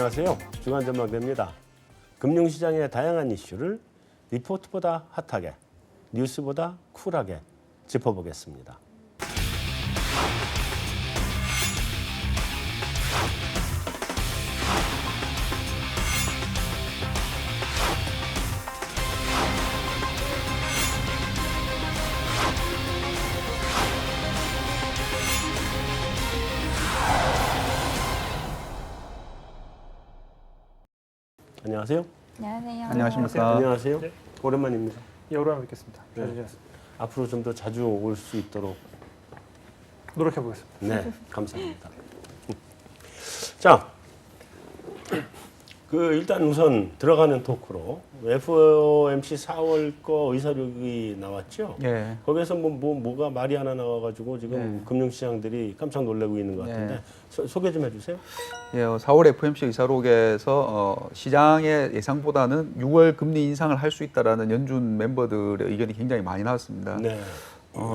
안녕하세요. 주간전망대입니다. 금융시장의 다양한 이슈를 리포트보다 핫하게, 뉴스보다 쿨하게 짚어보겠습니다. 안녕하세요. 안녕하세요. 안녕하십니까. 안녕하세요. 네. 오랜만입니다. 예, 오랜만에 뵙겠습니다. 잘 네. 지냈습니다. 앞으로 좀 더 자주 올 수 있도록 노력해 보겠습니다. 네, 감사합니다. 자, 일단 우선 들어가는 토크로 FOMC 4월 거 의사록이 나왔죠. 예. 거기에서 뭐가 말이 하나 나와가지고 지금 네. 금융시장들이 깜짝 놀라고 있는 것 같은데 네. 소개 좀 해주세요. 예, 4월 FOMC 의사록에서 시장의 예상보다는 6월 금리 인상을 할 수 있다라는 연준 멤버들의 의견이 굉장히 많이 나왔습니다. 네.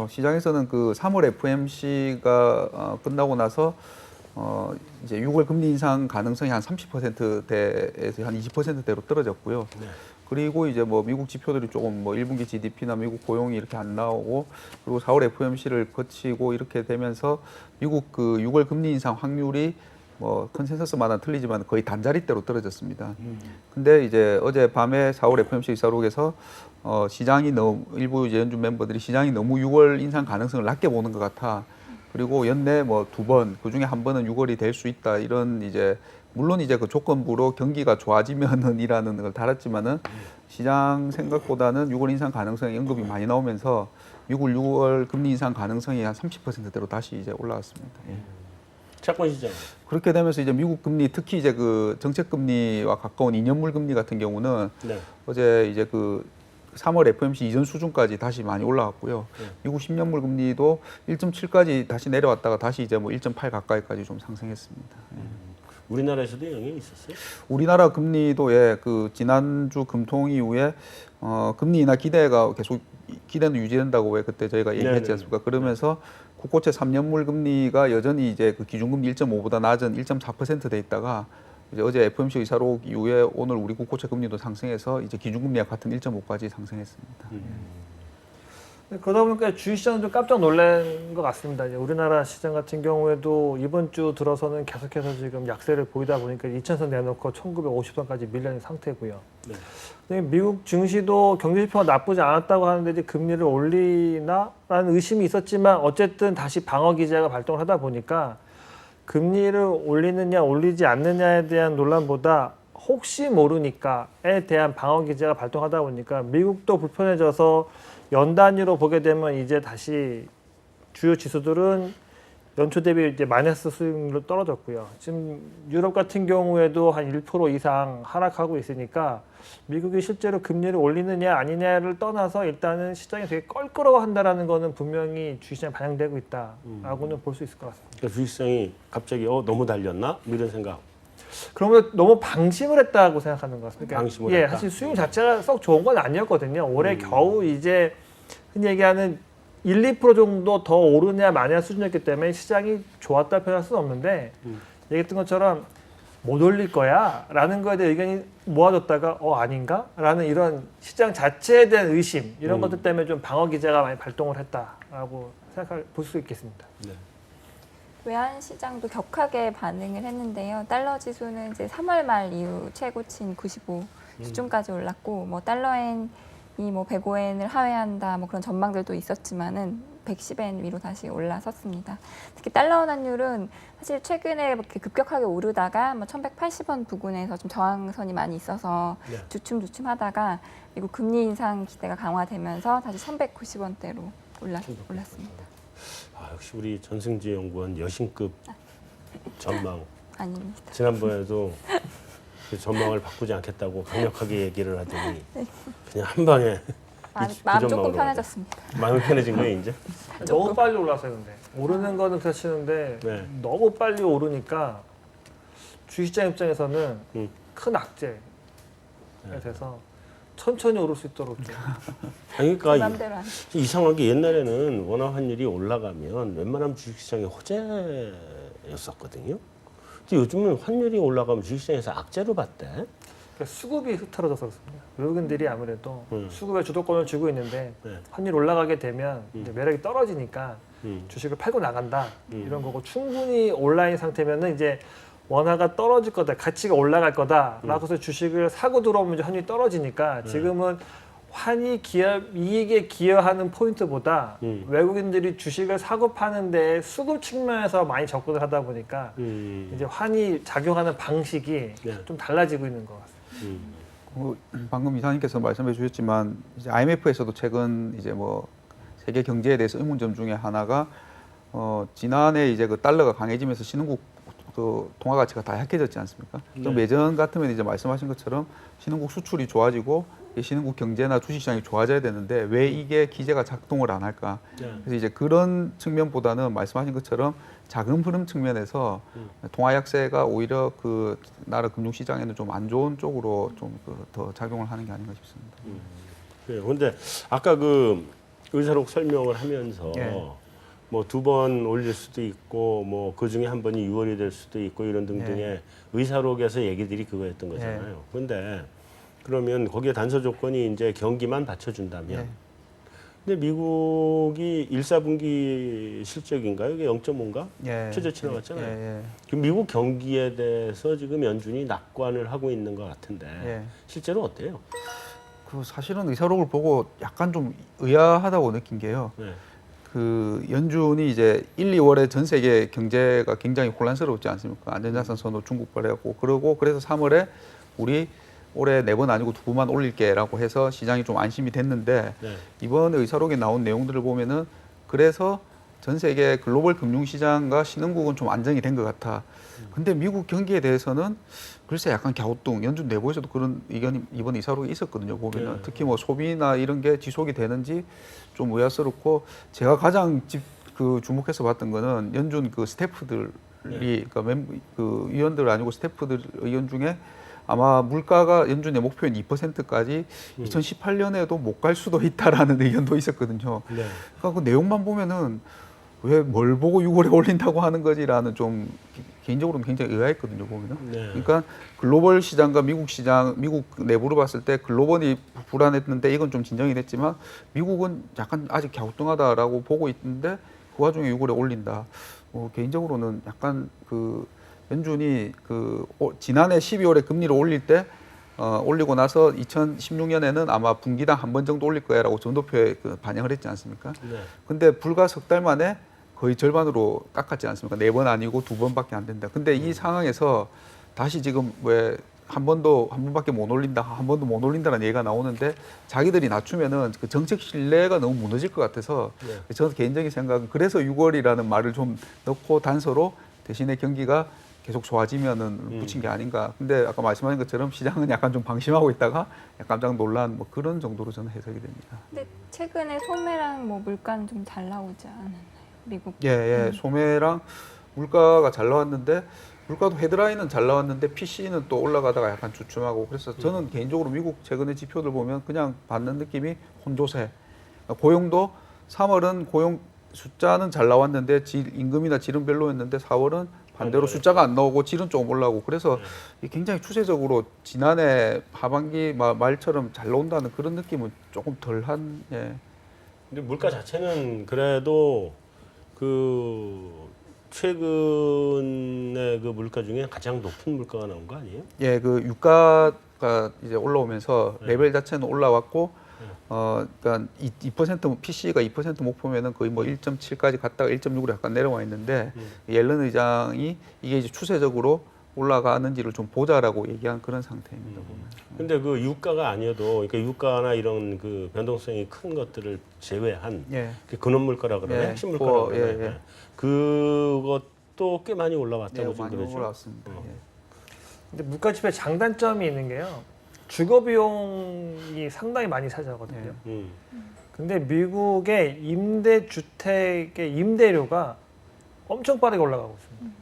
시장에서는 그 3월 FOMC가 끝나고 나서 이제 6월 금리 인상 가능성이 한 30%대에서 한 20%대로 떨어졌고요. 네. 그리고 이제 뭐 미국 지표들이 조금 뭐 1분기 GDP나 미국 고용이 이렇게 안 나오고 그리고 4월 FOMC를 거치고 이렇게 되면서 미국 그 6월 금리 인상 확률이 뭐 컨센서스마다 틀리지만 거의 단자리대로 떨어졌습니다. 근데 이제 어제 밤에 4월 FOMC 의사록에서 시장이 너무 일부 이제 연준 멤버들이 시장이 너무 6월 인상 가능성을 낮게 보는 것 같아. 그리고 연내 뭐 2번, 그 중에 한 번은 6월이 될 수 있다. 이런 이제 물론 이제 그 조건부로 경기가 좋아지면은이라는 걸 달았지만은 시장 생각보다는 6월 인상 가능성이 언급이 많이 나오면서 미국 6월 금리 인상 가능성이 한 30%대로 다시 이제 올라왔습니다. 예. 채권 시장. 그렇게 되면서 이제 미국 금리 특히 이제 그 정책 금리와 가까운 2년물 금리 같은 경우는 네. 어제 이제 그 3월 FOMC 이전 수준까지 다시 많이 올라왔고요. 네. 미국 10년물 금리도 1.7까지 다시 내려왔다가 다시 이제 뭐 1.8 가까이까지 좀 상승했습니다. 예. 우리나라에서도 영향이 있었어요? 우리나라 금리도 예, 그 지난주 금통 이후에 금리 인하 기대가 계속 기대는 유지된다고 왜 그때 저희가 얘기했지 않습니까? 그러면서 국고채 3년물 금리가 여전히 이제 그 기준금리 1.5보다 낮은 1.4%돼 있다가 이제 어제 FOMC 의사록 이후에 오늘 우리 국고채 금리도 상승해서 이제 기준금리와 같은 1.5까지 상승했습니다. 그러다 보니까 주식시장은 좀 깜짝 놀란 것 같습니다. 이제 우리나라 시장 같은 경우에도 이번 주 들어서는 계속해서 지금 약세를 보이다 보니까 2,000선 내놓고 1,950선까지 밀려있는 상태고요. 네. 근데 미국 증시도 경제지표가 나쁘지 않았다고 하는데 이제 금리를 올리나라는 의심이 있었지만 어쨌든 다시 방어 기제가 발동을 하다 보니까 금리를 올리느냐 올리지 않느냐에 대한 논란보다 혹시 모르니까에 대한 방어 기제가 발동하다 보니까 미국도 불편해져서 연 단위로 보게 되면 이제 다시 주요 지수들은 연초 대비 이제 마이너스 수익률로 떨어졌고요. 지금 유럽 같은 경우에도 한 1% 이상 하락하고 있으니까 미국이 실제로 금리를 올리느냐 아니냐를 떠나서 일단은 시장이 되게 껄끄러워한다라는 거는 분명히 주식시장에 반영되고 있다라고는 볼 수 있을 것 같습니다. 그러니까 주식시장이 갑자기 너무 달렸나? 뭐 이런 생각. 그러면 너무 방심을 했다고 생각하는 것 같습니다. 방심을 예, 했다? 사실 수익 자체가 썩 좋은 건 아니었거든요. 올해 겨우 이제 흔히 얘기하는 1, 2% 정도 더 오르냐 마냐 수준이었기 때문에 시장이 좋았다 표현할 수는 없는데 얘기했던 것처럼 못 올릴 거야 라는 거에 대한 의견이 모아졌다가 아닌가? 라는 이런 시장 자체에 대한 의심 이런 것들 때문에 좀 방어 기제가 많이 발동을 했다라고 볼 수 있겠습니다. 네. 외환 시장도 격하게 반응을 했는데요. 달러 지수는 이제 3월 말 이후 최고치인 95 수준까지 올랐고, 뭐 달러엔이 뭐 105엔을 하회한다 뭐 그런 전망들도 있었지만은 110엔 위로 다시 올라섰습니다. 특히 달러 환율은 사실 최근에 이렇게 급격하게 오르다가 뭐 1,180원 부근에서 좀 저항선이 많이 있어서 네. 주춤주춤하다가 미국 금리 인상 기대가 강화되면서 다시 1,190원대로 올랐습니다. 역시 우리 전승지 연구원 여신급 전망. 아닙니다. 지난번에도 그 전망을 바꾸지 않겠다고 강력하게 얘기를 하더니 그냥 한 방에 마음 조금 편해졌습니다. 마음이 편해진 거예요 이제? 너무 빨리 올라서요, 근데. 오르는 거는 그렇지는데 네. 너무 빨리 오르니까 주식시장 입장에서는 큰 악재가 돼서 천천히 오를 수 있도록 좀. 아니, 그러니까 맘대로 안 이상하게 옛날에는 원화 환율이 올라가면 웬만하면 주식시장이 호재였었거든요. 근데 요즘은 환율이 올라가면 주식시장에서 악재로 봤대. 그러니까 수급이 흐트러져서 그렇습니다. 외국인들이 아무래도 음. 수급에 주도권을 쥐고 있는데 네. 환율 올라가게 되면 이제 매력이 떨어지니까 음. 주식을 팔고 나간다 이런 거고 충분히 온라인 상태면은 이제 원화가 떨어질 거다, 가치가 올라갈 거다라고 해서 주식을 사고 들어오면 이제 환율이 떨어지니까 지금은 환이 기업 이익에 기여하는 포인트보다 외국인들이 주식을 사고 파는데 수급 측면에서 많이 접근을 하다 보니까 이제 환이 작용하는 방식이 네. 좀 달라지고 있는 것 같습니다. 방금 이사님께서 말씀해 주셨지만 이제 IMF에서도 최근 이제 뭐 세계 경제에 대해서 의문점 중에 하나가 지난해 이제 그 달러가 강해지면서 신흥국 그 통화 가치가 다 약해졌지 않습니까? 네. 그럼 예전 같으면 이제 말씀하신 것처럼 신흥국 수출이 좋아지고 이 신흥국 경제나 주식시장이 좋아져야 되는데 왜 이게 기제가 작동을 안 할까? 네. 그래서 이제 그런 측면보다는 말씀하신 것처럼 자금 흐름 측면에서 통화 약세가 오히려 그 나라 금융시장에는 좀 안 좋은 쪽으로 좀 더 작용을 하는 게 아닌가 싶습니다. 그런데 아까 그 의사록 설명을 하면서 예. 뭐 2번 올릴 수도 있고 뭐 그 중에 한 번이 6월이 될 수도 있고 이런 등등의 의사록에서 얘기들이 그거였던 거잖아요. 그런데 그러면 거기에 단서 조건이 이제 경기만 받쳐준다면. 예. 근데 미국이 1사분기 실적인가요? 이게 0.5인가? 예. 최저치 나왔잖아요. 예, 예. 그 미국 경기에 대해서 지금 연준이 낙관을 하고 있는 것 같은데 예. 실제로 어때요? 그 사실은 의사록을 보고 약간 좀 의아하다고 느낀 게요. 네. 그 연준이 이제 1, 2월에 전 세계 경제가 굉장히 혼란스럽지 않습니까? 안전자산 선호 중국 발해갖고 그러고 그래서 3월에 우리 올해 4번 아니고 2번만 올릴게라고 해서 시장이 좀 안심이 됐는데 네. 이번 의사록에 나온 내용들을 보면은 그래서 전 세계 글로벌 금융시장과 신흥국은 좀 안정이 된 것 같아. 근데 미국 경기에 대해서는 글쎄 약간 갸우뚱, 연준 내부에서도 그런 의견이 이번 의사록에 있었거든요. 보면은 네. 특히 뭐 소비나 이런 게 지속이 되는지 좀 의아스럽고 제가 가장 주목해서 봤던 거는 연준 그 스태프들이 그러니까 그 위원들 아니고 스태프들 의원 중에 아마 물가가 연준의 목표인 2%까지 2018년에도 못 갈 수도 있다라는 의견도 있었거든요. 네. 그러니까 그 내용만 보면은 왜 뭘 보고 6월에 올린다고 하는 거지라는 좀 개인적으로는 굉장히 의아했거든요. 보면은. 네. 그러니까 글로벌 시장과 미국 시장, 미국 내부로 봤을 때 글로벌이 불안했는데 이건 좀 진정이 됐지만 미국은 약간 아직 갸우뚱하다라고 보고 있는데 그 와중에 6월에 올린다. 개인적으로는 약간 그 연준이 그 지난해 12월에 금리를 올릴 때 올리고 나서 2016년에는 아마 분기당 한 번 정도 올릴 거야라고 전도표에 반영을 했지 않습니까? 네. 근데 불과 석 달 만에 거의 절반으로 깎았지 않습니까? 4번 아니고 2번밖에 안 된다. 근데 이 상황에서 다시 지금 왜 한 번밖에 못 올린다, 한 번도 못 올린다는 얘기가 나오는데 자기들이 낮추면은 그 정책 신뢰가 너무 무너질 것 같아서 네. 저는 개인적인 생각은 그래서 6월이라는 말을 좀 넣고 단서로 대신에 경기가 계속 좋아지면은 붙인 게 아닌가. 근데 아까 말씀하신 것처럼 시장은 약간 좀 방심하고 있다가 깜짝 놀란 뭐 그런 정도로 저는 해석이 됩니다. 근데 최근에 소매랑 뭐 물가는 좀 잘 나오지 않았나요? 미국. 예. 소매랑 물가가 잘 나왔는데 물가도 헤드라인은 잘 나왔는데 PC는 또 올라가다가 약간 주춤하고 그래서 저는 개인적으로 미국 최근의 지표들 보면 그냥 받는 느낌이 혼조세. 고용도 3월은 고용 숫자는 잘 나왔는데 임금이나 질은 별로였는데 4월은 반대로 숫자가 안 나오고 질은 조금 올라오고 그래서 굉장히 추세적으로 지난해 하반기 말처럼 잘 나온다는 그런 느낌은 조금 덜한. 예. 근데 물가 자체는 그래도 그 최근에 그 물가 중에 가장 높은 물가가 나온 거 아니에요? 예, 그 유가가 이제 올라오면서 레벨 자체는 올라왔고 그러니까 2% PC가 2% 목표면은 거의 뭐 1.7까지 갔다가 1.6으로 약간 내려와 있는데 옐런 의장이 이게 이제 추세적으로 올라가는지를 좀 보자라고 얘기한 그런 상태입니다. 보면. 근데 그 유가가 아니어도 그러니까 유가나 이런 그 변동성이 큰 것들을 제외한 예. 그 근원 물가라 그러나 예. 핵심 물가라 그러나 예. 그것도 꽤 많이 올라왔다고 네, 지금 많이 그러죠. 올라왔습니다. 예. 근데 물가 지표의 장단점이 있는 게요. 주거 비용이 상당히 많이 차지하거든요. 근데 미국의 임대 주택의 임대료가 엄청 빠르게 올라가고 있습니다.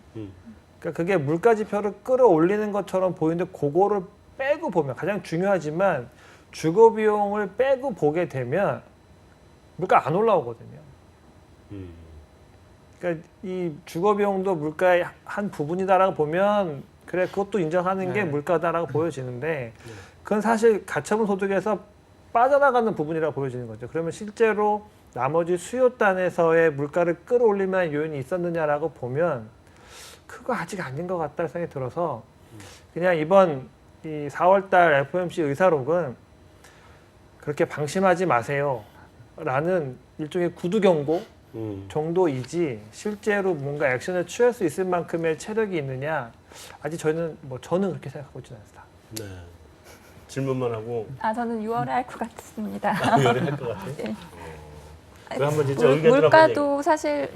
그러니까 그게 물가 지표를 끌어올리는 것처럼 보이는데 그거를 빼고 보면 가장 중요하지만 주거 비용을 빼고 보게 되면 물가 안 올라오거든요. 그러니까 이 주거 비용도 물가의 한 부분이다라고 보면 그래 그것도 인정하는 게 네. 물가다라고 보여지는데 그건 사실 가처분 소득에서 빠져나가는 부분이라고 보여지는 거죠. 그러면 실제로 나머지 수요단에서의 물가를 끌어올릴 만한 요인이 있었느냐라고 보면 그거 아직 아닌 것 같다는 생각이 들어서 그냥 이번 이 4월달 FOMC 의사록은 그렇게 방심하지 마세요라는 일종의 구두 경고 정도이지 실제로 뭔가 액션을 취할 수 있을 만큼의 체력이 있느냐 아직 저는 그렇게 생각하고 있지는 않습니다. 네. 질문만 하고 저는 6월에 할 것 같습니다. 요리 할것 같아요. 네. 그 한번 진짜 의견 물가도 사실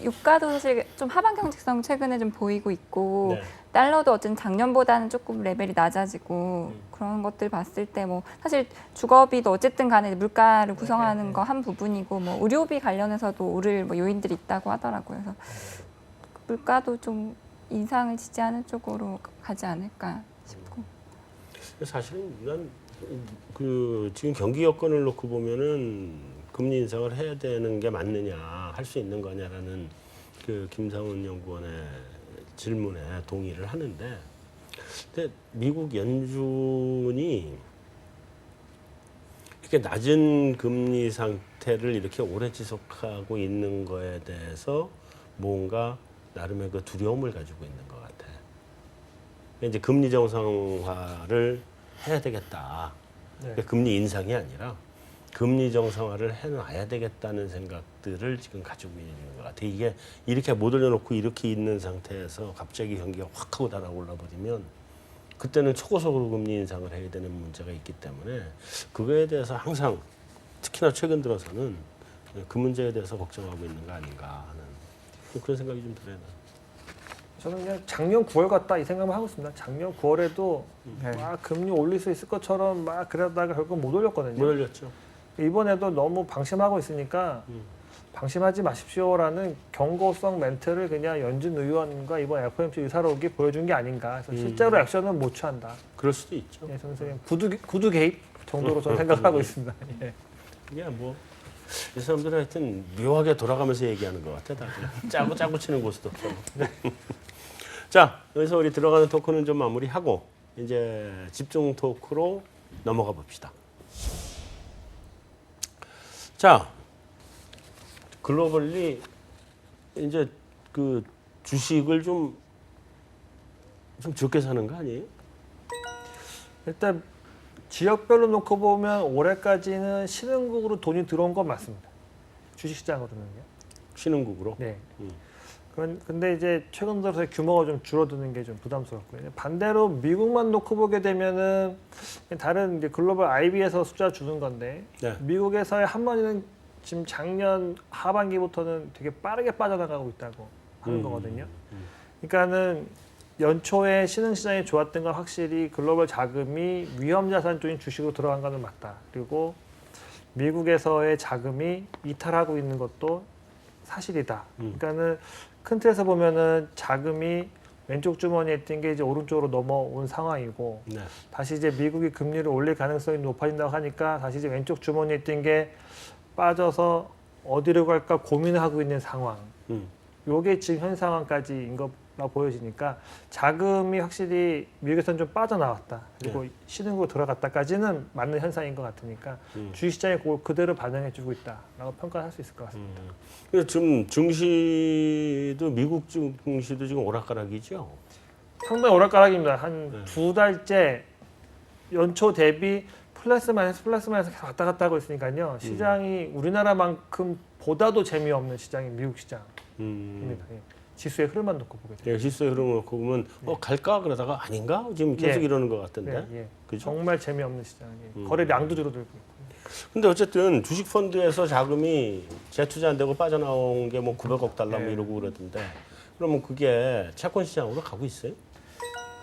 유가도 사실 좀 하방 경직성 최근에 좀 보이고 있고 네. 달러도 어쨌든 작년보다는 조금 레벨이 낮아지고 그런 것들 봤을 때 사실 주거비도 어쨌든 간에 물가를 구성하는 거 한 부분이고 의료비 관련해서도 오를 요인들이 있다고 하더라고요. 그래서 물가도 좀 인상을 지지하는 쪽으로 가지 않을까 싶고. 사실은 난 그 지금 경기 여건을 놓고 보면은 금리 인상을 해야 되는 게 맞느냐, 할 수 있는 거냐라는 그 김상훈 연구원의 질문에 동의를 하는데, 근데 미국 연준이 이렇게 낮은 금리 상태를 이렇게 오래 지속하고 있는 거에 대해서 뭔가 나름의 그 두려움을 가지고 있는 것 같아. 이제 금리 정상화를 해야 되겠다. 네. 금리 인상이 아니라 금리 정상화를 해놔야 되겠다는 생각들을 지금 가지고 있는 것 같아요. 이게 이렇게 못 올려놓고 이렇게 있는 상태에서 갑자기 경기가 확 하고 달아올라 버리면 그때는 초고속으로 금리 인상을 해야 되는 문제가 있기 때문에 그거에 대해서 항상 특히나 최근 들어서는 그 문제에 대해서 걱정하고 있는 거 아닌가 하는 그런 생각이 좀 들어요. 저는 그냥 작년 9월 같다 이 생각만 하고 있습니다. 작년 9월에도 네. 막 금리 올릴 수 있을 것처럼 막 그러다가 결국 못 올렸거든요. 못 올렸죠. 이번에도 너무 방심하고 있으니까 방심하지 마십시오라는 경고성 멘트를 그냥 연준 의원과 이번 FOMC 의사록이 보여준 게 아닌가. 그래서 실제로 액션은 못 취한다. 그럴 수도 있죠. 예, 저는 그냥 구두 개입 정도로 저는 생각하고 있습니다. 예. 이게 이 사람들은 하여튼 묘하게 돌아가면서 얘기하는 것 같아. 다들 짜고 치는 곳도 없어. 자, 여기서 우리 들어가는 토크는 좀 마무리하고 이제 집중 토크로 넘어가 봅시다. 자, 글로벌리 이제 그 주식을 좀 적게 사는 거 아니에요? 일단 지역별로 놓고 보면 올해까지는 신흥국으로 돈이 들어온 건 맞습니다. 주식시장으로는요. 신흥국으로. 네. 근데 이제 최근 들어서 규모가 좀 줄어드는 게 좀 부담스럽고요. 반대로 미국만 놓고 보게 되면은 다른 이제 글로벌 IB에서 숫자 주는 건데 네. 미국에서의 한번이는 지금 작년 하반기부터는 되게 빠르게 빠져나가고 있다고 하는 거거든요. 그러니까는 연초에 신흥시장이 좋았던 건 확실히 글로벌 자금이 위험자산 쪽인 주식으로 들어간 거는 맞다. 그리고 미국에서의 자금이 이탈하고 있는 것도 사실이다. 그러니까는 큰 틀에서 보면은 자금이 왼쪽 주머니에 있던 게 이제 오른쪽으로 넘어온 상황이고 네. 다시 이제 미국이 금리를 올릴 가능성이 높아진다고 하니까 다시 이제 왼쪽 주머니에 있던 게 빠져서 어디로 갈까 고민을 하고 있는 상황. 요게 지금 현 상황까지인 거라 보여지니까 자금이 확실히 미국에서는 좀 빠져나왔다. 그리고 신흥국으로 들어갔다까지는 맞는 현상인 것 같으니까 주식시장이 그걸 그대로 반영해주고 있다라고 평가할 수 있을 것 같습니다. 그래서 지금 증시도 미국 증시도 지금 오락가락이죠. 상당히 오락가락입니다. 한 두 달째 연초 대비 플러스 마이너스 계속 왔다 갔다 하고 있으니까요. 시장이 우리나라만큼 보다도 재미없는 시장이 미국 시장입니다. 예. 지수의 흐름만 놓고 보게 돼요. 예, 지수의 흐름을 놓고 보면 갈까 그러다가 아닌가 지금 계속 예. 이러는 것 같은데. 예. 그죠? 정말 재미없는 시장이 거래량도 줄어들고 있고. 근데 어쨌든 주식 펀드에서 자금이 재투자 안 되고 빠져나온 게 뭐 900억 달러 뭐 네. 이러고 그러던데. 그러면 그게 채권 시장으로 가고 있어요?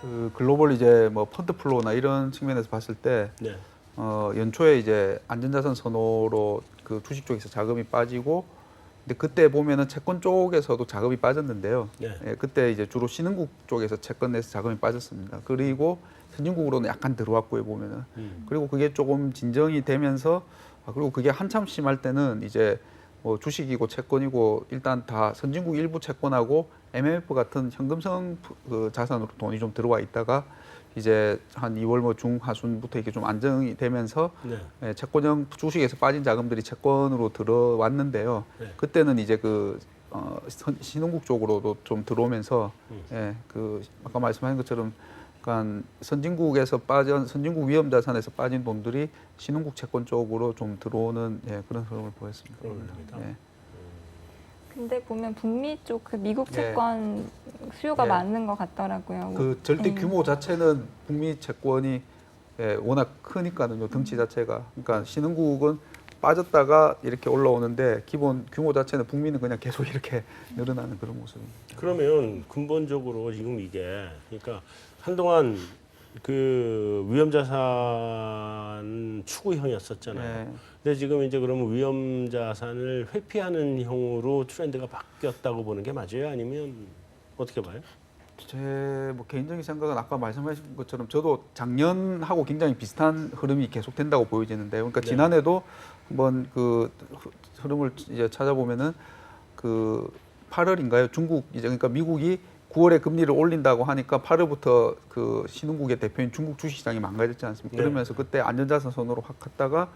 그 글로벌 이제 뭐 펀드 플로우나 이런 측면에서 봤을 때 네. 연초에 이제 안전자산 선호로 그 주식 쪽에서 자금이 빠지고 근데 그때 보면은 채권 쪽에서도 자금이 빠졌는데요. 네. 예, 그때 이제 주로 신흥국 쪽에서 채권 내에서 자금이 빠졌습니다. 그리고 선진국으로는 약간 들어왔고요 보면은. 그리고 그게 조금 진정이 되면서 그리고 그게 한참 심할 때는 이제 뭐 주식이고 채권이고 일단 다 선진국 일부 채권하고 MMF 같은 현금성 그 자산으로 돈이 좀 들어와 있다가 이제 한 2월 뭐 중하순부터 이렇게 좀 안정이 되면서 네. 예, 채권형 주식에서 빠진 자금들이 채권으로 들어왔는데요. 네. 그때는 이제 그 신흥국 쪽으로도 좀 들어오면서 예, 그 아까 말씀하신 것처럼 그러니까 선진국에서 빠진 선진국 위험 자산에서 빠진 돈들이 신흥국 채권 쪽으로 좀 들어오는 예, 그런 흐름을 보였습니다. 그렇습니다. 예. 근데 보면 북미 쪽 그 미국 네. 채권 수요가 네. 많은 것 같더라고요. 그 절대 규모 자체는 북미 채권이 예, 워낙 크니까는요 덩치 자체가 그러니까 신흥국은 빠졌다가 이렇게 올라오는데 기본 규모 자체는 북미는 그냥 계속 이렇게 늘어나는 그런 모습입니다. 그러면 근본적으로 지금 이게 그러니까 한동안 그 위험자산 추구형이었었잖아요. 네. 근데 지금 이제 그러면 위험자산을 회피하는 형으로 트렌드가 바뀌었다고 보는 게 맞아요? 아니면 어떻게 봐요? 제 뭐 개인적인 생각은 아까 말씀하신 것처럼 저도 작년하고 굉장히 비슷한 흐름이 계속된다고 보여지는데요. 그러니까 네. 지난해도 한번 그 흐름을 이제 찾아보면은 그 8월인가요? 중국 이제 그러니까 미국이 9월에 금리를 올린다고 하니까 8월부터 그 신흥국의 대표인 중국 주식시장이 망가졌지 않습니까? 네. 그러면서 그때 안전자산 선으로 확 갔다가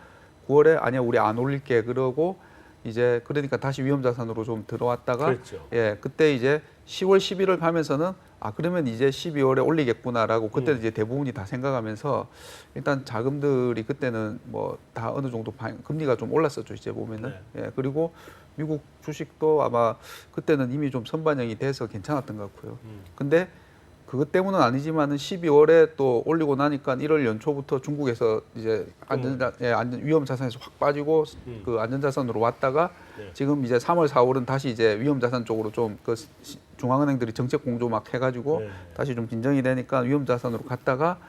9월에 아니야 우리 안 올릴게 그러고 이제 그러니까 다시 위험자산으로 좀 들어왔다가 그렇죠. 예 그때 이제 10월 11월 가면서는 아 그러면 이제 12월에 올리겠구나라고 그때는 이제 대부분이 다 생각하면서 일단 자금들이 그때는 뭐 다 어느 정도 금리가 좀 올랐었죠 이제 보면은 예 그리고 미국 주식도 아마 그때는 이미 좀 선반영이 돼서 괜찮았던 것 같고요. 근데 그것 때문은 아니지만은 12월에 또 올리고 나니까 1월 연초부터 중국에서 이제 위험 자산에서 확 빠지고 그 안전자산으로 왔다가 네. 지금 이제 3월, 4월은 다시 이제 위험 자산 쪽으로 좀 그 중앙은행들이 정책 공조 막 해가지고 네. 다시 좀 진정이 되니까 위험 자산으로 갔다가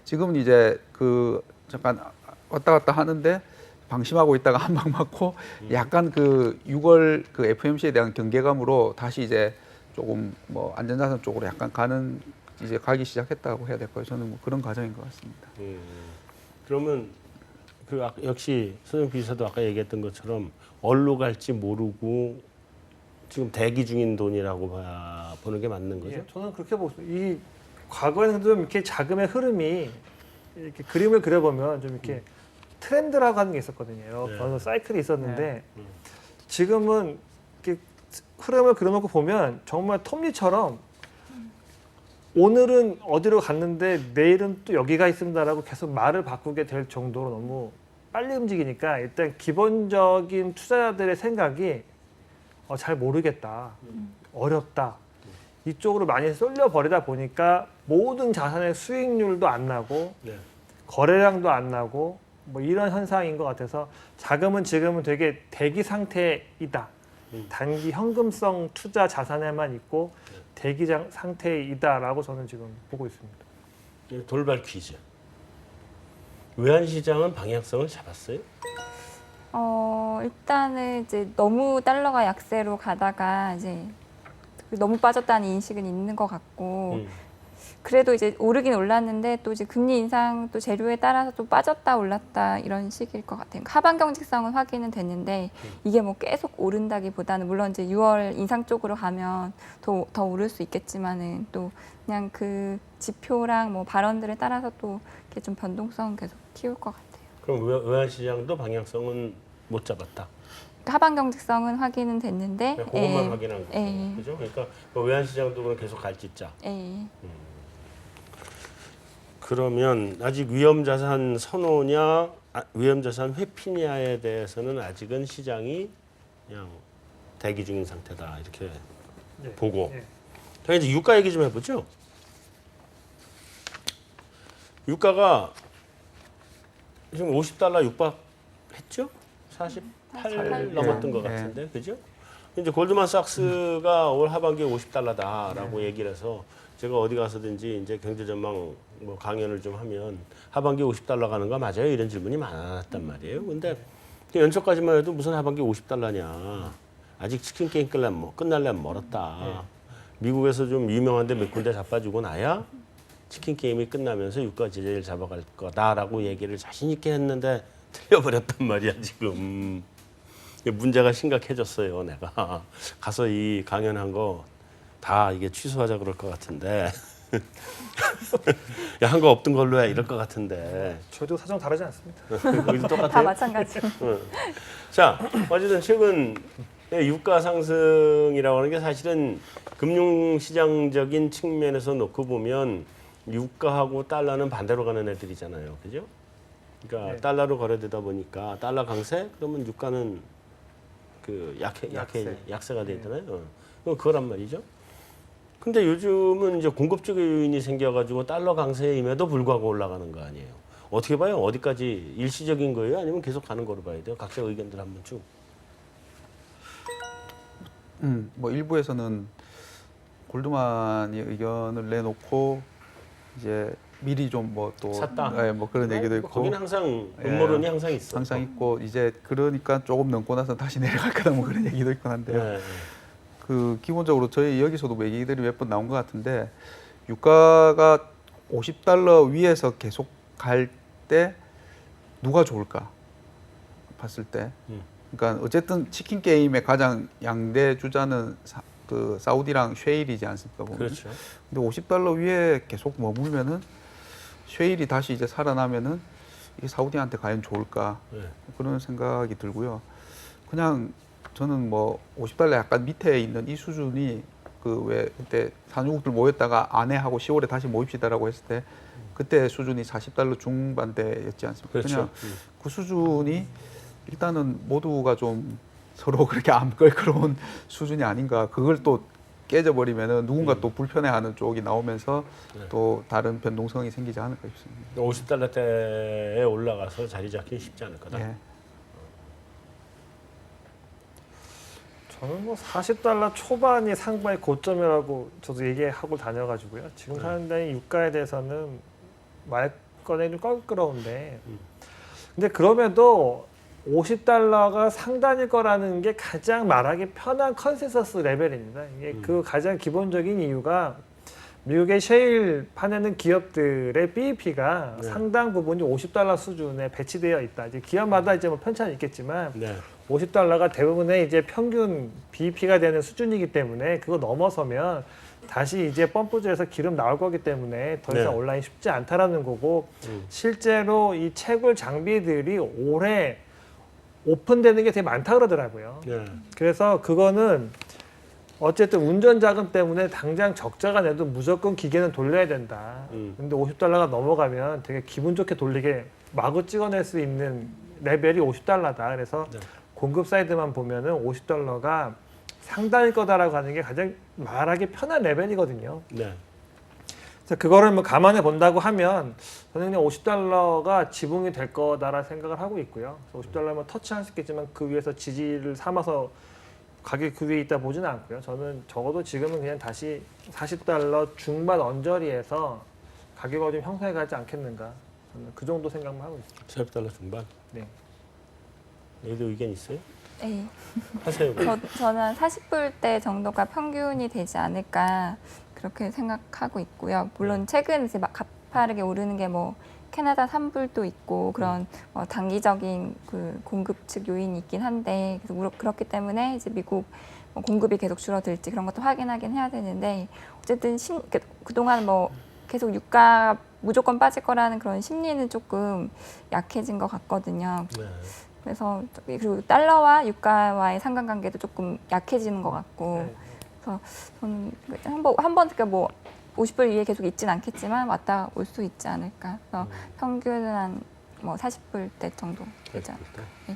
지금은 이제 그 잠깐 왔다 갔다 하는데 방심하고 있다가 한 방 맞고 약간 그 6월 그 FOMC에 대한 경계감으로 다시 이제 조금 뭐 안전자산 쪽으로 약간 이제 가기 시작했다고 해야 될까요? 저는 뭐 그런 과정인 것 같습니다. 그러면 그 역시 손영 비서도 아까 얘기했던 것처럼 어디로 갈지 모르고 지금 대기 중인 돈이라고 보는 게 맞는 거죠? 예, 저는 그렇게 보습니다. 이 과거에는 좀 이렇게 자금의 흐름이 이렇게 그림을 그려보면 좀 이렇게 트렌드라고 하는 게 있었거든요. 네. 어느 사이클이 있었는데 지금은 이렇게 흐름을 그려놓고 보면 정말 톱니처럼 오늘은 어디로 갔는데 내일은 또 여기가 있습니다라고 계속 말을 바꾸게 될 정도로 너무 빨리 움직이니까 일단 기본적인 투자자들의 생각이 잘 모르겠다, 어렵다 이쪽으로 많이 쏠려 버리다 보니까 모든 자산의 수익률도 안 나고 네. 거래량도 안 나고 뭐 이런 현상인 것 같아서 자금은 지금은 되게 대기 상태이다. 단기 현금성 투자 자산에만 있고 대기 상태이다라고 저는 지금 보고 있습니다. 돌발 퀴즈. 외환시장은 방향성을 잡았어요? 일단은 이제 너무 달러가 약세로 가다가 이제 너무 빠졌다는 인식은 있는 것 같고 그래도 이제 오르긴 올랐는데 또 이제 금리 인상 또 재료에 따라서 또 빠졌다 올랐다 이런 식일 것 같아요. 하반 경직성은 확인은 됐는데 이게 뭐 계속 오른다기보다는 물론 이제 6월 인상 쪽으로 가면 더 오를 수 있겠지만은 또 그냥 그 지표랑 뭐 발언들에 따라서 또 이렇게 좀 변동성 계속 키울 것 같아요. 그럼 외환시장도 방향성은 못 잡았다. 하반 경직성은 확인은 됐는데 그것만 확인한 거죠. 예. 그죠? 그러니까 외환시장도 그럼 계속 갈짓자. 예. 그러면 아직 위험자산 선호냐, 위험자산 회피냐에 대해서는 아직은 시장이 그냥 대기 중인 상태다 이렇게 네. 보고. 네. 자 이제 유가 얘기 좀 해보죠. 유가가 지금 $50 육박했죠? 48 넘었던 것 네. 같은데, 그죠? 이제 골드만삭스가 올 하반기에 $50다라고 얘기를 해서 제가 어디 가서든지 이제 경제 전망 뭐 강연을 좀 하면 하반기 $50 가는 거 맞아요? 이런 질문이 많았단 말이에요. 근데 연초까지만 해도 무슨 하반기 $50냐? 아직 치킨 게임 끝날려면 멀었다. 미국에서 좀 유명한데 몇 군데 자빠지고 나야 치킨 게임이 끝나면서 유가 제재를 잡아갈 거다라고 얘기를 자신 있게 했는데 틀려버렸단 말이야 지금. 문제가 심각해졌어요. 내가 가서 이 강연한 거 다 이게 취소하자 그럴 것 같은데 야, 한 거 없던 걸로 해 이럴 것 같은데 저도 사정 다르지 않습니다. 여기도 다 똑같아요. 마찬가지. 자, 어쨌든 최근 유가 상승이라고 하는 게 사실은 금융시장적인 측면에서 놓고 보면 유가하고 달러는 반대로 가는 애들이잖아요, 그죠? 그러니까 네. 달러로 거래되다 보니까 달러 강세 그러면 유가는 그 약세가 돼 있잖아요. 그거란 말이죠. 근데 요즘은 이제 공급적 요인이 생겨가지고 달러 강세임에도 불구하고 올라가는 거 아니에요. 어떻게 봐요? 어디까지 일시적인 거예요? 아니면 계속 가는 거로 봐야 돼요? 각자 의견들 한번 쭉. 뭐 일부에서는 골드만이 의견을 내놓고 이제 미리 좀 뭐 또 샀다. 뭐 그런 얘기도 있고 거기는 항상 예. 음모론이 항상 있어. 항상 있고 이제 그러니까 조금 넘고 나서 다시 내려갈 거다 뭐 그런 얘기도 있긴 한데요. 네. 그 기본적으로 저희 여기서도 뭐 얘기들이 몇 번 나온 것 같은데 유가가 50달러 위에서 계속 갈 때 누가 좋을까 봤을 때 그러니까 어쨌든 치킨 게임의 가장 양대 주자는 그 사우디랑 쉐일이지 않습니까 보면. 그렇죠. 근데 50달러 위에 계속 머물면은 쉐일이 다시 이제 살아나면은 이게 사우디한테 과연 좋을까 네. 그런 생각이 들고요. 그냥 저는 뭐 50달러 약간 밑에 있는 이 수준이 그 왜 그때 산유국들 모였다가 안해하고 10월에 다시 모입시다라고 했을 때 그때 수준이 40달러 중반대였지 않습니까? 그렇죠. 그냥 그 수준이 일단은 모두가 좀 서로 그렇게 안 껄끄러운 수준이 아닌가. 그걸 또 깨져버리면은 누군가 또 불편해하는 쪽이 나오면서 네. 또 다른 변동성이 생기지 않을까 싶습니다. 50달러대에 올라가서 자리 잡기 쉽지 않을 거다. 예. 저는 뭐 40달러 초반이 상반의 고점이라고 저도 얘기하고 다녀가지고요. 지금 상당히 유가에 대해서는 말 꺼내기 껄끄러운데 근데 그럼에도 50달러가 상단일 거라는 게 가장 말하기 편한 컨센서스 레벨입니다. 이게 그 가장 기본적인 이유가 미국의 셰일 파내는 기업들의 BEP가 네. 상당 부분이 50달러 수준에 배치되어 있다. 이제 기업마다 이제 뭐 편차는 있겠지만 네. 50달러가 대부분의 이제 평균 BEP가 되는 수준이기 때문에 그거 넘어서면 다시 이제 펌프질에서 기름 나올 거기 때문에 더 이상 네. 온라인이 쉽지 않다라는 거고 실제로 이 채굴 장비들이 올해 오픈되는 게 되게 많다 그러더라고요. 네. 그래서 그거는 어쨌든 운전 자금 때문에 당장 적자가 내도 무조건 기계는 돌려야 된다. 근데 50달러가 넘어가면 되게 기분 좋게 돌리게 마구 찍어낼 수 있는 레벨이 50달러다. 그래서 네. 공급 사이드만 보면은 50달러가 상당일 거다라고 하는 게 가장 말하기 편한 레벨이거든요. 네. 그래서 그거를 뭐 감안해 본다고 하면 저는 그냥 50달러가 지붕이 될 거다라 생각을 하고 있고요. 50달러면 터치할 수 있겠지만 그 위에서 지지를 삼아서 가격이 그 위에 있다 보지는 않고요. 저는 적어도 지금은 그냥 다시 40달러 중반 언저리에서 가격이 좀 형성해 가지 않겠는가. 저는 그 정도 생각만 하고 있습니다. 40달러 중반. 네. 여기도 의견 있어요? 네. 하세요. 저는 40불대 정도가 평균이 되지 않을까 그렇게 생각하고 있고요. 물론 최근 이제 막 가파르게 오르는 게 뭐 캐나다 3불도 있고 그런 단기적인 그 공급 측 요인이 있긴 한데 그렇기 때문에 이제 미국 공급이 계속 줄어들지 그런 것도 확인하긴 해야 되는데 어쨌든 그동안 뭐 계속 유가 무조건 빠질 거라는 그런 심리는 조금 약해진 것 같거든요. 네. 그래서 그리고 달러와 유가와의 상관관계도 조금 약해지는 것 같고 그래서 저는 한번 뭐 50불 위에 계속 있진 않겠지만 왔다 올 수 있지 않을까. 그래서 평균은 한 뭐 40불대 정도 되죠. 네.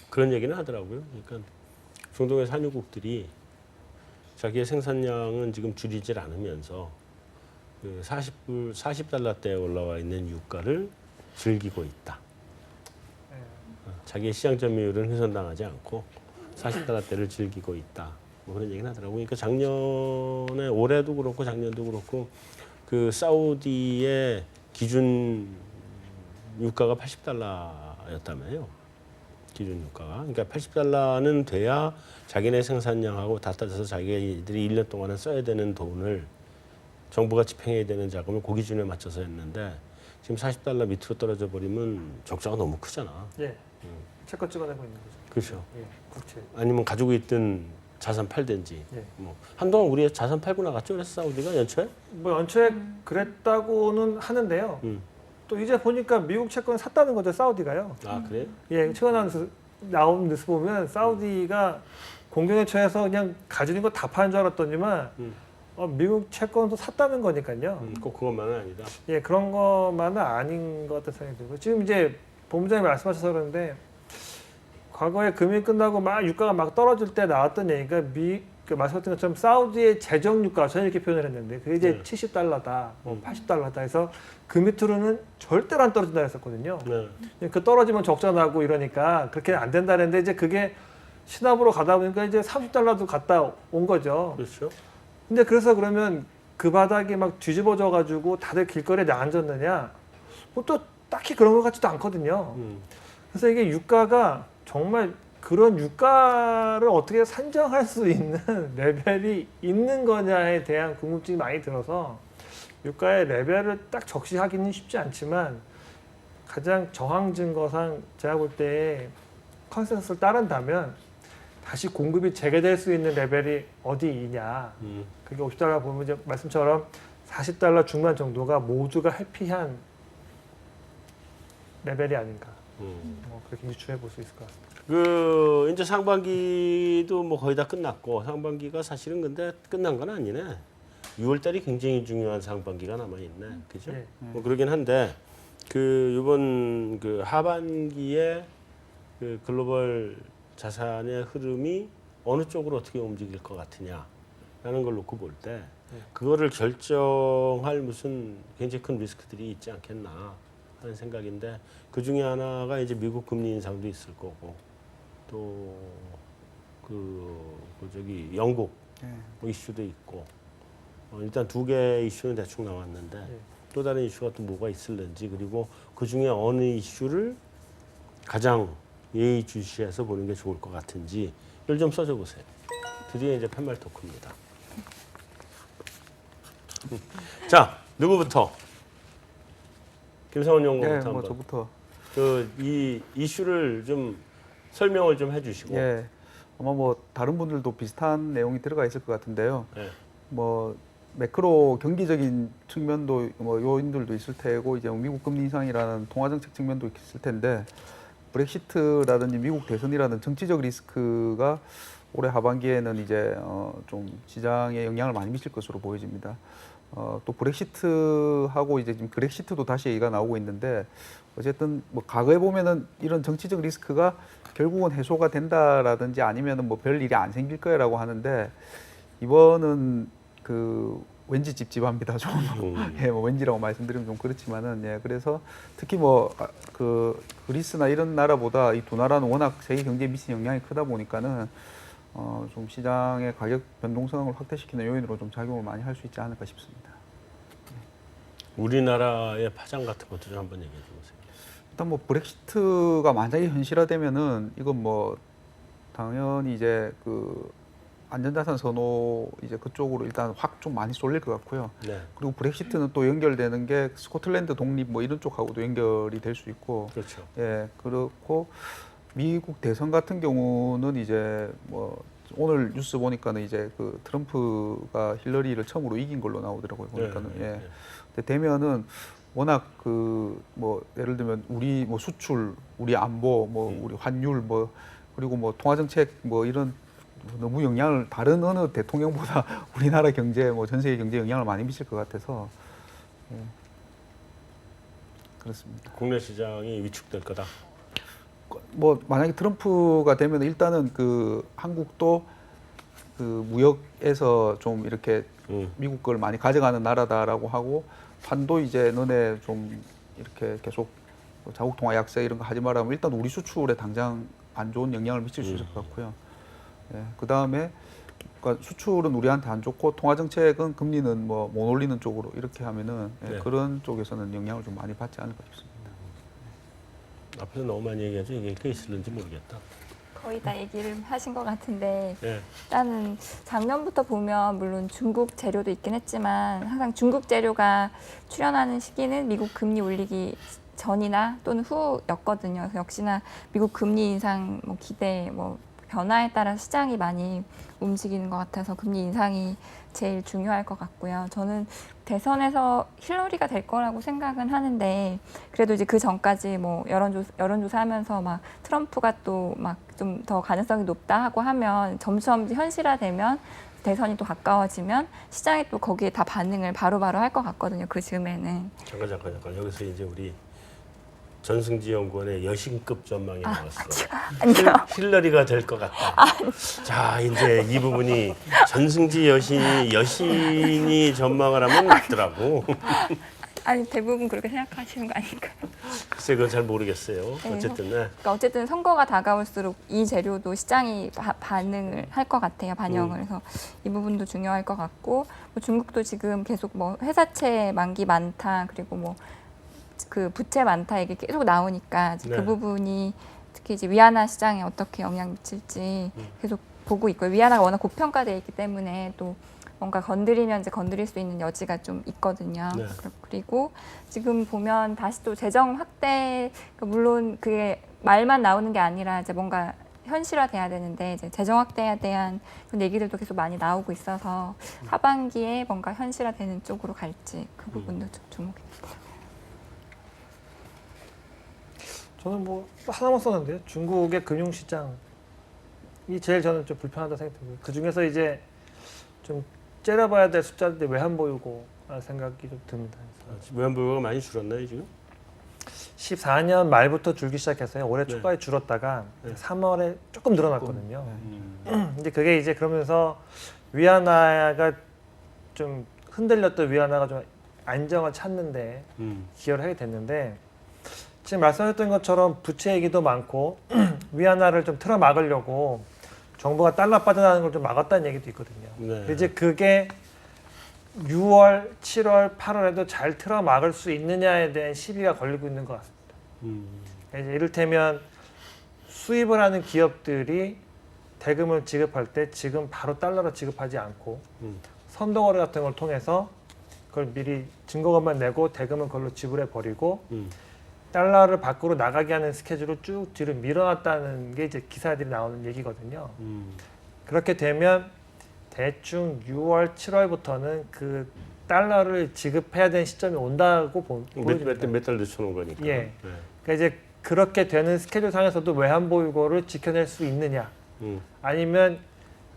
그런 얘기는 하더라고요. 그러니까 중동의 산유국들이 자기의 생산량은 지금 줄이질 않으면서 그 40달러대에 올라와 있는 유가를 즐기고 있다. 자기의 시장 점유율은 훼손당하지 않고 40달러대를 즐기고 있다. 뭐 그런 얘기는 하더라고요. 그러니까 작년에 올해도 그렇고 작년도 그렇고 그 사우디의 기준 유가가 80달러였다며요. 기준 유가가. 그러니까 80달러는 돼야 자기네 생산량하고 다 따져서 자기들이 1년 동안은 써야 되는 돈을 정부가 집행해야 되는 자금을 그 기준에 맞춰서 했는데 지금 40달러 밑으로 떨어져 버리면 적자가 너무 크잖아. 예. 채권 찍어내고 있는 거죠. 그렇죠. 예. 국채. 아니면 가지고 있던 자산 팔든지. 예. 뭐 한동안 우리 자산 팔고 나갔죠, 그래서 사우디가 연초에? 뭐 연초에 그랬다고는 하는데요. 또 이제 보니까 미국 채권 샀다는 거죠, 사우디가요. 아 그래요? 예, 최근 나온 뉴스 보면 사우디가 공경연초에서 그냥 가지는 거 다 파는 줄 알았더니만 미국 채권도 샀다는 거니까요. 꼭 그것만은 아니다. 예, 그런 것만은 아닌 것 같은 생각이 들고 지금 이제 본부장님 말씀하셔서 그러는데 과거에 금이 끝나고 막 유가가 막 떨어질 때 나왔던 얘기가 그 말씀하신 것처럼 사우디의 재정 유가 저는 이렇게 표현을 했는데 그게 이제 네. 70달러다, 뭐 80달러다 해서 그 밑으로는 절대로 안 떨어진다 했었거든요. 네. 그 떨어지면 적자 나고 이러니까 그렇게 안 된다 했는데 이제 그게 신압으로 가다 보니까 이제 30달러도 갔다 온 거죠. 그렇죠. 근데 그래서 그러면 그 바닥이 막 뒤집어져 가지고 다들 길거리에 앉았느냐? 뭐 또 딱히 그런 것 같지도 않거든요. 그래서 이게 유가가 정말 그런 유가를 어떻게 산정할 수 있는 레벨이 있는 거냐에 대한 궁금증이 많이 들어서 유가의 레벨을 딱 적시하기는 쉽지 않지만 가장 저항 증거상 제가 볼 때 컨센서스를 따른다면 다시 공급이 재개될 수 있는 레벨이 어디이냐. 그게 50달러 보면 이제 말씀처럼 40달러 중반 정도가 모두가 해피한 레벨이 아닌가. 뭐 그렇게 유추해 볼 수 있을 것 같습니다. 그 이제 상반기도 뭐 거의 다 끝났고 상반기가 사실은 근데 끝난 건 아니네. 6월 달이 굉장히 중요한 상반기가 남아 있네. 그죠? 예. 뭐 그러긴 한데 그 이번 그 하반기에 그 글로벌 자산의 흐름이 어느 쪽으로 어떻게 움직일 것 같으냐라는 걸 놓고 볼 때 그거를 결정할 무슨 굉장히 큰 리스크들이 있지 않겠나 하는 생각인데 그 중에 하나가 이제 미국 금리 인상도 있을 거고 또 저기 영국 뭐 이슈도 있고 일단 두 개 이슈는 대충 나왔는데 또 다른 이슈가 또 뭐가 있을는지 그리고 그 중에 어느 이슈를 가장 예의주시해서 보는 게 좋을 것 같은지 이걸 좀 써줘 보세요. 드디어 이제 팻말 토크입니다. 자 누구부터? 김상훈 연구부터 예, 한번. 뭐 저부터. 이 이슈를 좀 설명을 좀 해주시고. 예, 아마 뭐 다른 분들도 비슷한 내용이 들어가 있을 것 같은데요. 네. 뭐 매크로 경기적인 측면도 뭐 요인들도 있을 테고 이제 미국 금리 인상이라는 통화 정책 측면도 있을 텐데 브렉시트라든지 미국 대선이라는 정치적 리스크가 올해 하반기에는 이제 좀 시장에 영향을 많이 미칠 것으로 보여집니다. 또 브렉시트하고 이제 지금 그렉시트도 다시 얘기가 나오고 있는데 어쨌든 뭐 과거에 보면은 이런 정치적 리스크가 결국은 해소가 된다라든지 아니면은 뭐 별 일이 안 생길 거라고 하는데 이번은 그 왠지 찝찝합니다 좀. 예, 뭐 왠지라고 말씀드리면 좀 그렇지만은 예, 그래서 특히 뭐 그 그리스나 이런 나라보다 이 두 나라는 워낙 세계 경제에 미친 영향이 크다 보니까는 좀 시장의 가격 변동성을 확대시키는 요인으로 좀 작용을 많이 할 수 있지 않을까 싶습니다. 우리나라의 파장 같은 것도 좀 한번 얘기해 주세요. 일단 뭐 브렉시트가 만약에 현실화되면은 이건 뭐 당연히 이제 그 안전자산 선호 이제 그쪽으로 일단 확 좀 많이 쏠릴 것 같고요. 네. 그리고 브렉시트는 또 연결되는 게 스코틀랜드 독립 뭐 이런 쪽하고도 연결이 될 수 있고, 그렇죠. 예, 그렇고 미국 대선 같은 경우는 이제 뭐 오늘 뉴스 보니까는 이제 그 트럼프가 힐러리를 처음으로 이긴 걸로 나오더라고요. 보니까는 네, 예. 네. 근데 되면은 워낙 그 뭐 예를 들면 우리 뭐 수출, 우리 안보, 뭐 우리 환율 뭐 그리고 뭐 통화 정책 뭐 이런 너무 영향을 다른 어느 대통령보다 우리나라 경제 뭐 전 세계 경제에 영향을 많이 미칠 것 같아서 예. 그렇습니다. 국내 시장이 위축될 거다. 뭐 만약에 트럼프가 되면 일단은 그 한국도 그 무역에서 좀 이렇게 미국 걸 많이 가져가는 나라다라고 하고 판도 이제 너네 좀 이렇게 계속 자국 통화 약세 이런 거 하지 말라면 일단 우리 수출에 당장 안 좋은 영향을 미칠 수 있을 것 같고요. 예, 그 다음에 그러니까 수출은 우리한테 안 좋고 통화 정책은 금리는 뭐 못 올리는 쪽으로 이렇게 하면은 예, 네. 그런 쪽에서는 영향을 좀 많이 받지 않을까 싶습니다. 앞에서 너무 많이 얘기하죠. 이게 꽤 있을는지 모르겠다. 거의 다 얘기를 하신 것 같은데 예. 일단은 작년부터 보면 물론 중국 재료도 있긴 했지만 항상 중국 재료가 출현하는 시기는 미국 금리 올리기 전이나 또는 후였거든요. 그래서 역시나 미국 금리 인상 뭐 기대 뭐 변화에 따라 시장이 많이 움직이는 것 같아서 금리 인상이 제일 중요할 것 같고요. 저는 대선에서 힐러리가 될 거라고 생각은 하는데 그래도 이제 그 전까지 뭐 여론조사하면서 막 트럼프가 또 막 좀 더 가능성이 높다 하고 하면 점점 현실화되면 대선이 또 가까워지면 시장이 또 거기에 다 반응을 바로바로 할 것 같거든요. 그 즈음에는. 잠깐. 여기서 이제 우리 전승지 연구원의 여신급 전망이 나왔어. 아니요. 힐러리가 될 것 같다. 자, 이제 이 부분이 전승지 여신이 전망을 하면 맞더라고. 아니 대부분 그렇게 생각하시는 거 아닐까요? 글쎄 그건 잘 모르겠어요. 네, 어쨌든 네. 그러니까 어쨌든 선거가 다가올수록 이 재료도 시장이 반응을 할 것 같아요. 반영을 해서 이 부분도 중요할 것 같고 뭐 중국도 지금 계속 뭐 회사채 만기 많다 그리고 뭐 그 부채 많다 얘기 계속 나오니까 이제 네. 그 부분이 특히 이제 위안화 시장에 어떻게 영향 미칠지 계속 보고 있고요. 위안화가 워낙 고평가돼 있기 때문에 또 뭔가 건드리면 이제 건드릴 수 있는 여지가 좀 있거든요. 네. 그리고 지금 보면 다시 또 재정 확대, 그러니까 물론 그게 말만 나오는 게 아니라 이제 뭔가 현실화돼야 되는데 이제 재정 확대에 대한 그런 얘기들도 계속 많이 나오고 있어서 하반기에 뭔가 현실화되는 쪽으로 갈지 그 부분도 좀 주목해요. 저는 뭐 하나만 썼는데요. 중국의 금융시장이 제일 저는 좀 불편하다 생각이 들고요. 그 중에서 이제 좀 째려봐야 될 숫자인데 왜 안 보이고 라는 생각이 좀 듭니다. 외환보유고가 많이 줄었나요 지금? 14년 말부터 줄기 시작해서요. 올해 네. 초까지 줄었다가 네. 3월에 조금 늘어났거든요. 네. 근데 그게 이제 그러면서 위안화가 좀 흔들렸던 위안화가 좀 안정을 찾는데 기여를 하게 됐는데 지금 말씀하셨던 것처럼 부채 얘기도 많고 위안화를 좀 틀어 막으려고 정부가 달러 빠져나가는 걸 좀 막았다는 얘기도 있거든요. 네. 이제 그게 6월, 7월, 8월에도 잘 틀어 막을 수 있느냐에 대한 시비가 걸리고 있는 것 같습니다. 이제 이를테면 수입을 하는 기업들이 대금을 지급할 때 지금 바로 달러로 지급하지 않고 선도거래 같은 걸 통해서 그걸 미리 증거금만 내고 대금은 그걸로 지불해 버리고 달러를 밖으로 나가게 하는 스케줄을 쭉 뒤로 밀어놨다는 게 이제 기사들이 나오는 얘기거든요. 그렇게 되면 대충 6월, 7월부터는 그 달러를 지급해야 되는 시점이 온다고 보여집니다. 몇 달 늦춰놓은 거니까. 예. 네. 그러니까 이제 그렇게 되는 스케줄 상에서도 외환보유고를 지켜낼 수 있느냐, 아니면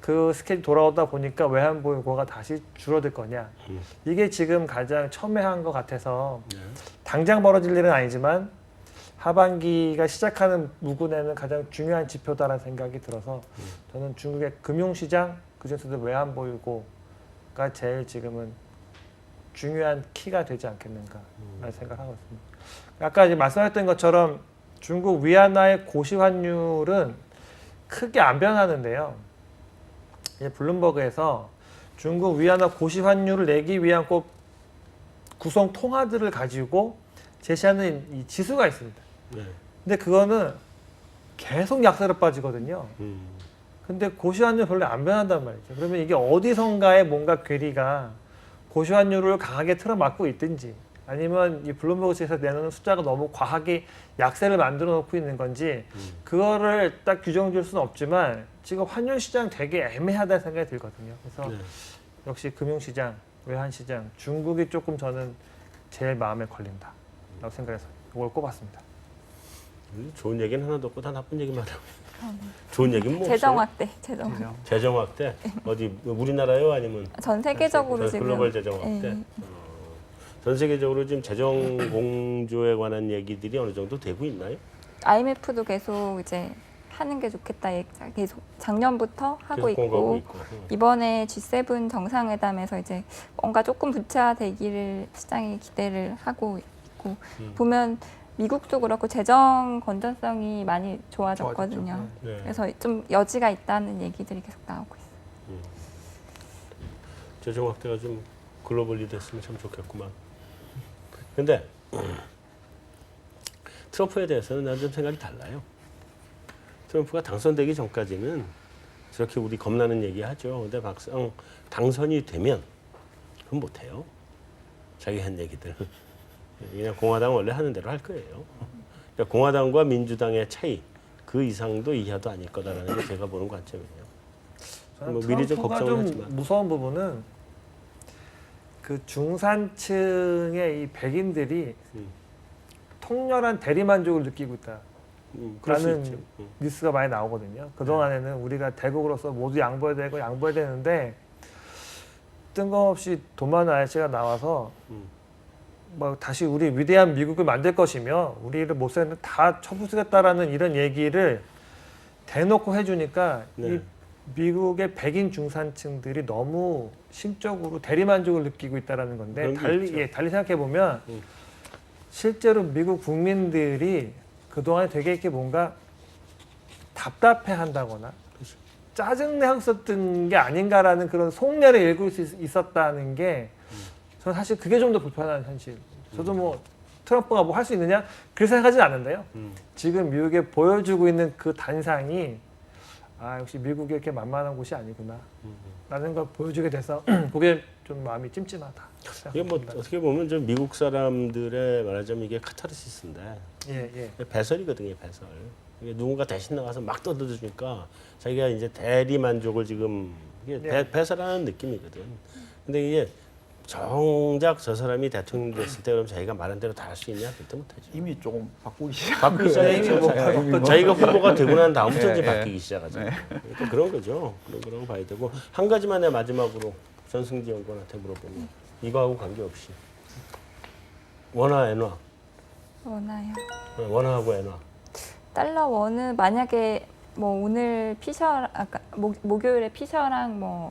그 스케줄 돌아오다 보니까 외환보유고가 다시 줄어들 거냐. 이게 지금 가장 첨예한 것 같아서 네. 당장 벌어질 일은 아니지만 하반기가 시작하는 무근에는 가장 중요한 지표다라는 생각이 들어서 저는 중국의 금융시장, 그중에서도 외환보유고가 제일 지금은 중요한 키가 되지 않겠는가라는 생각을 하고 있습니다. 아까 이제 말씀하셨던 것처럼 중국 위안화의 고시 환율은 크게 안 변하는데요. 이제 블룸버그에서 중국 위안화 고시 환율을 내기 위한 꼭 구성 통화들을 가지고 제시하는 이 지수가 있습니다. 네. 근데 그거는 계속 약세로 빠지거든요. 근데 고시환율 별로 안 변한단 말이죠. 그러면 이게 어디선가에 뭔가 괴리가 고시환율을 강하게 틀어막고 있든지 아니면 이 블룸버그 측에서 내놓는 숫자가 너무 과하게 약세를 만들어 놓고 있는 건지 그거를 딱 규정 줄 수는 없지만 지금 환율 시장 되게 애매하다는 생각이 들거든요. 그래서 네. 역시 금융시장, 외환시장, 중국이 조금 저는 제일 마음에 걸린다라고 생각해서 이걸 꼽았습니다. 좋은 얘기는 하나도 없고 다 나쁜 얘기만 하고. 좋은 얘기는 뭐 재정 없어요? 확대, 재정 확대. 재정 확대? 어디 우리나라요 아니면 전 세계적으로 지금 글로벌 재정 확대? 예. 전 세계적으로 지금 재정 공조에 관한 얘기들이 어느 정도 되고 있나요? IMF도 계속 이제 하는 게 좋겠다 계속 작년부터 하고 계속 공부하고 있고 있고. 이번에 G7 정상회담에서 이제 뭔가 조금 부채화되기를 시장이 기대를 하고 있고 보면 미국도 그렇고 재정 건전성이 많이 좋아졌거든요. 좋아졌죠. 네. 그래서 좀 여지가 있다는 얘기들이 계속 나오고 있어요. 재정 확대가 좀 글로벌리 됐으면 참 좋겠구만. 근데 트럼프에 대해서는 난 좀 생각이 달라요. 트럼프가 당선되기 전까지는 저렇게 우리 겁나는 얘기하죠. 근데 막상 당선이 되면 그건 못해요. 자기 한 얘기들. 그냥 공화당 원래 하는 대로 할 거예요. 그러니까 공화당과 민주당의 차이 그 이상도 이하도 아닐 거다라는 게 제가 보는 관점이에요. 뭐 미리 좀 트럼프가 걱정은 좀 하지만. 무서운 부분은 그 중산층의 이 백인들이 통렬한 대리만족을 느끼고 있다. 그럴 수 라는 있죠. 뉴스가 많이 나오거든요. 그동안에는 우리가 대국으로서 모두 양보해야 되고 양보해야 되는데 뜬금없이 돈 많은 아저씨가 나와서 뭐 다시 우리 위대한 미국을 만들 것이며 우리를 못 살는 다 쳐부수겠다라는 이런 얘기를 대놓고 해주니까 네. 이 미국의 백인 중산층들이 너무 심적으로 대리만족을 느끼고 있다라는 건데 그런 게 있죠. 달리 생각해 보면 실제로 미국 국민들이 그동안 되게 이렇게 뭔가 답답해한다거나 그렇죠. 짜증내고 있었던 게 아닌가라는 그런 속내를 읽을 수 있었다는 게 저는 사실 그게 좀 더 불편한 현실. 저도 뭐 트럼프가 뭐 할 수 있느냐 그렇게 생각하진 않는데요. 지금 미국에 보여주고 있는 그 단상이 아 역시 미국이 이렇게 만만한 곳이 아니구나 라는 걸 보여주게 돼서 그게 좀 마음이 찜찜하다. 이게 뭐 어떻게 보면 좀 미국 사람들의 말하자면 이게 카타르시스인데 예. 배설이거든요, 배설. 이게 누군가 대신 나가서 막 떠들어주니까 자기가 이제 대리 만족을 지금 이게 네. 배설하는 느낌이거든. 근데 이게 정작 저 사람이 대통령 됐을 때 그럼 자기가 말한 대로 다 할 수 있냐? 절대 못하죠. 이미 조금 바꾸기 시작. 바꾸기 시작했죠. 뭐 자기가 후보가 되고 난 다음부터 예, 이제 예. 바뀌기 시작하죠. 그러니까 그런 거죠. 그런 거 봐야 되고 한 가지만 내 마지막으로 전승지 연구원한테 물어보면 이거하고 관계없이 원화, 엔화, 원화요. 원화하고 엔화. 달러 원은 만약에 뭐 오늘 피셔 아까 목요일에 피셔랑 뭐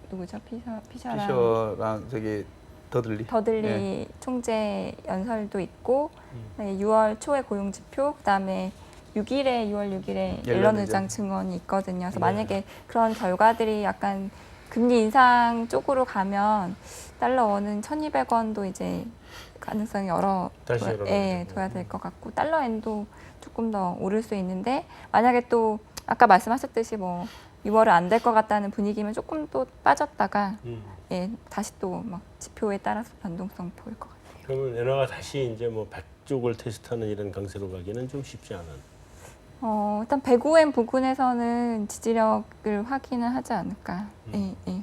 누구죠? 피셔랑 피셔랑 저기 더들리. 더들리 예. 총재 연설도 있고 6월 초에 고용 지표 그다음에 6월 6일에 옐런 의장 증언이 있거든요. 그래서 네. 만약에 그런 결과들이 약간 금리 인상 쪽으로 가면 달러 원은 1,200원도 이제 가능성이 다시 둬야 될 것 같고 달러 엔도 조금 더 오를 수 있는데 만약에 또 아까 말씀하셨듯이 뭐 6월은 안 될 것 같다는 분위기면 조금 또 빠졌다가 예, 다시 또 막 지표에 따라서 변동성 보일 것 같아요. 그러면 엔화가 다시 이제 뭐 100쪽을 테스트하는 이런 강세로 가기는 좀 쉽지 않은. 일단 105엔 부근에서는 지지력을 확인을 하지 않을까. 예.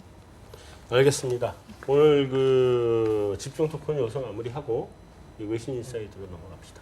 알겠습니다. 오늘 그 집중 토크는 여기서 마무리하고 이 외신 인사이드로 넘어갑시다.